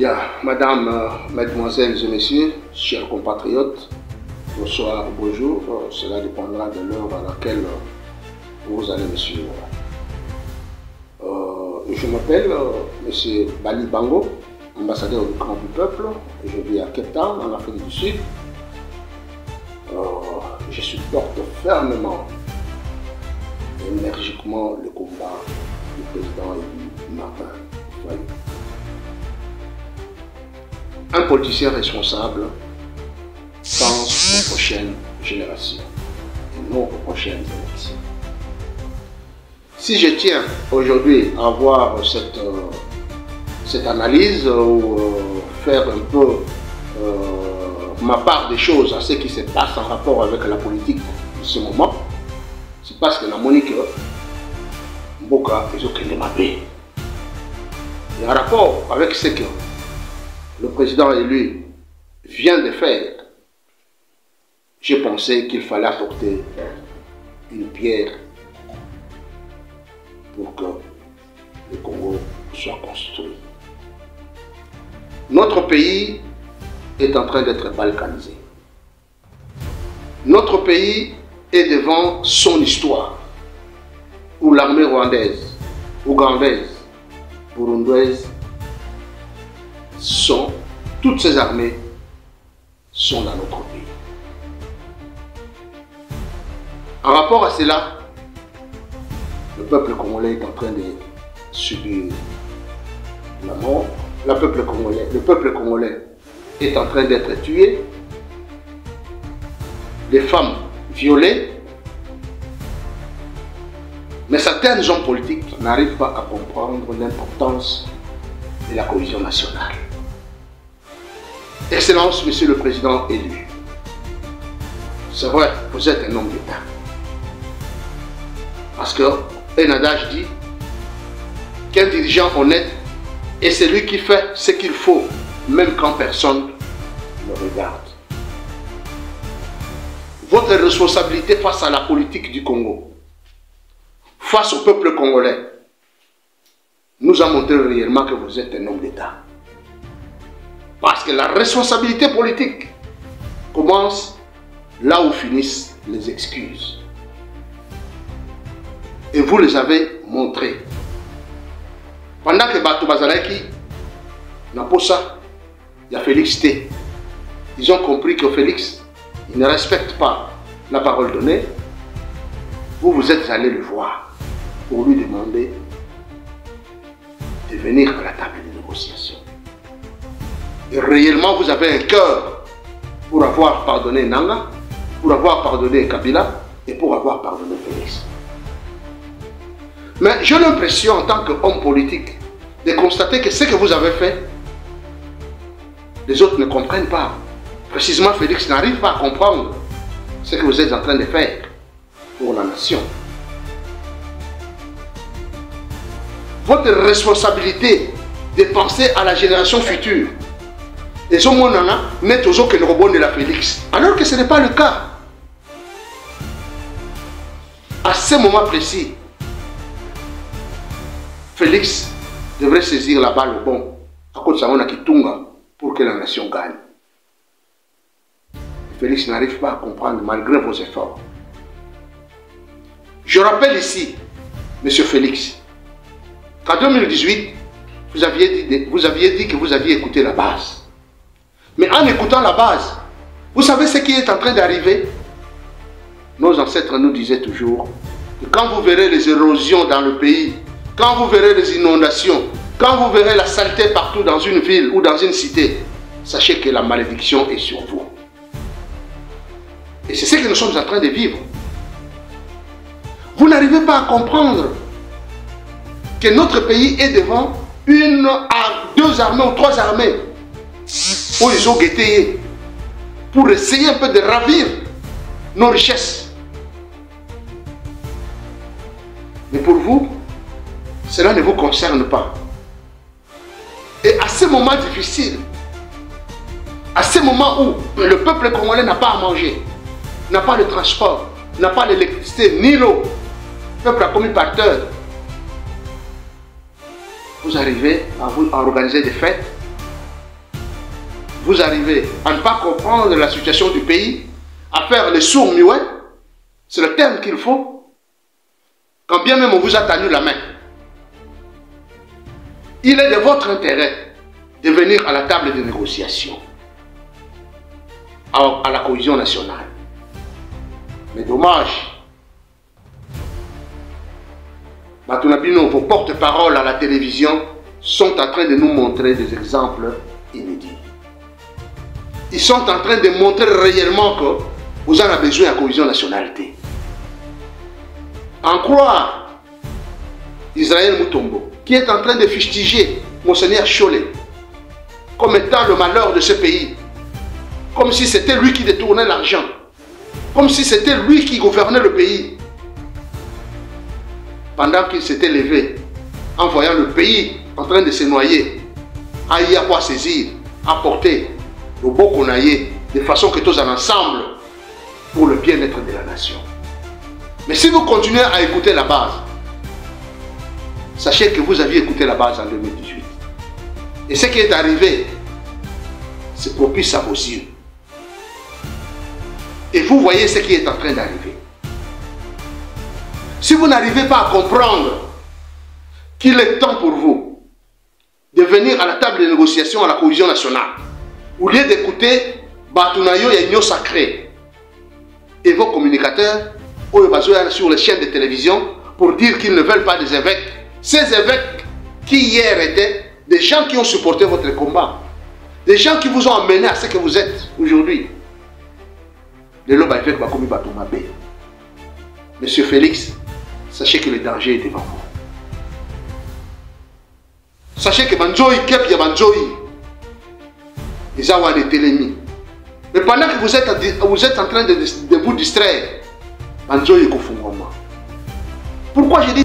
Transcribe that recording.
Bien, madame, mesdemoiselles et messieurs, chers compatriotes, bonsoir, bonjour, cela dépendra de l'heure à laquelle vous allez me suivre. Je m'appelle M. Bali Bango, ambassadeur du camp du peuple, je vis à Cape Town, en Afrique du Sud. Je supporte fermement et énergiquement le combat du président Martin Fayulu. Un politicien responsable pense aux prochaines générations et non aux prochaines élections. Si je tiens aujourd'hui à avoir cette analyse ou faire un peu ma part des choses à ce qui se passe en rapport avec la politique de ce moment, c'est parce que la Monique Mboka est Mabé. Et en rapport avec ce que le président élu vient de faire, j'ai pensé qu'il fallait apporter une pierre pour que le Congo soit construit. Notre pays est en train d'être balkanisé. Notre pays est devant son histoire, où l'armée rwandaise, ougandaise, burundaise, toutes ces armées sont dans notre pays. En rapport à cela, le peuple congolais est en train de subir la mort. Le peuple congolais est en train d'être tué. Des femmes violées. Mais certains hommes politiques n'arrivent pas à comprendre l'importance de la cohésion nationale. Excellence, Monsieur le Président élu. C'est vrai, vous êtes un homme d'État. Parce qu'un adage dit qu'un dirigeant honnête est celui qui fait ce qu'il faut, même quand personne ne regarde. Votre responsabilité face à la politique du Congo, face au peuple congolais, nous a montré réellement que vous êtes un homme d'État. Parce que la responsabilité politique commence là où finissent les excuses. Et vous les avez montrés. Pendant que Bato Bazalaki n'a pas ça, il y a Félix T. Ils ont compris que Félix, il ne respecte pas la parole donnée. Vous, vous êtes allés le voir pour lui demander de venir à la table de négociation. Et réellement, vous avez un cœur pour avoir pardonné Nanga, pour avoir pardonné Kabila et pour avoir pardonné Félix. Mais j'ai l'impression, en tant qu'homme politique, de constater que ce que vous avez fait, les autres ne comprennent pas. Précisément, Félix n'arrive pas à comprendre ce que vous êtes en train de faire pour la nation. Votre responsabilité de penser à la génération future. Les hommes n'est toujours que le robot de la Félix. Alors que ce n'est pas le cas. À ce moment précis, Félix devrait saisir la balle au bon, à cause de Samona Kitunga, pour que la nation gagne. Félix n'arrive pas à comprendre malgré vos efforts. Je rappelle ici, Monsieur Félix, qu'en 2018, vous aviez dit que vous aviez écouté la base. Mais en écoutant la base, vous savez ce qui est en train d'arriver? Nos ancêtres nous disaient toujours que quand vous verrez les érosions dans le pays, quand vous verrez les inondations, quand vous verrez la saleté partout dans une ville ou dans une cité, sachez que la malédiction est sur vous. Et c'est ce que nous sommes en train de vivre. Vous n'arrivez pas à comprendre que notre pays est devant une, deux armées ou trois armées où ils ont guetté pour essayer un peu de ravir nos richesses. Mais pour vous, cela ne vous concerne pas. Et à ce moment difficile, à ce moment où le peuple congolais n'a pas à manger, n'a pas de transport, n'a pas l'électricité ni l'eau, le peuple a commis par terre, vous arrivez à organiser des fêtes vous arrivez à ne pas comprendre la situation du pays, à faire les sourds-muets, c'est le terme qu'il faut, quand bien même on vous a tenu la main. Il est de votre intérêt de venir à la table de négociation, à la cohésion nationale. Mais dommage, Batunabino, vos porte-paroles à la télévision sont en train de nous montrer des exemples inédits. Ils sont en train de montrer réellement que vous en avez besoin de la cohésion nationalité. En croire Israël Mutombo, qui est en train de fustiger Monseigneur Cholet comme étant le malheur de ce pays, comme si c'était lui qui détournait l'argent, comme si c'était lui qui gouvernait le pays, pendant qu'il s'était levé, en voyant le pays en train de se noyer, à y avoir saisir, à porter le beau conaillé, de façon que tous en ensemble, pour le bien-être de la nation. Mais si vous continuez à écouter la base, sachez que vous aviez écouté la base en 2018. Et ce qui est arrivé, c'est propice à vos yeux. Et vous voyez ce qui est en train d'arriver. Si vous n'arrivez pas à comprendre qu'il est temps pour vous de venir à la table de négociation à la cohésion nationale, au lieu d'écouter Batunayo et Nyo Sacré et vos communicateurs sur les chaînes de télévision pour dire qu'ils ne veulent pas des évêques, ces évêques qui hier étaient des gens qui ont supporté votre combat, des gens qui vous ont amené à ce que vous êtes aujourd'hui. Monsieur Félix, sachez que le danger est devant vous. Sachez que Banjoï, Kep, Banjoï, ils ont des télémis. Mais pendant que vous êtes en train de vous distraire, Banjoï est confondant. Pourquoi je dis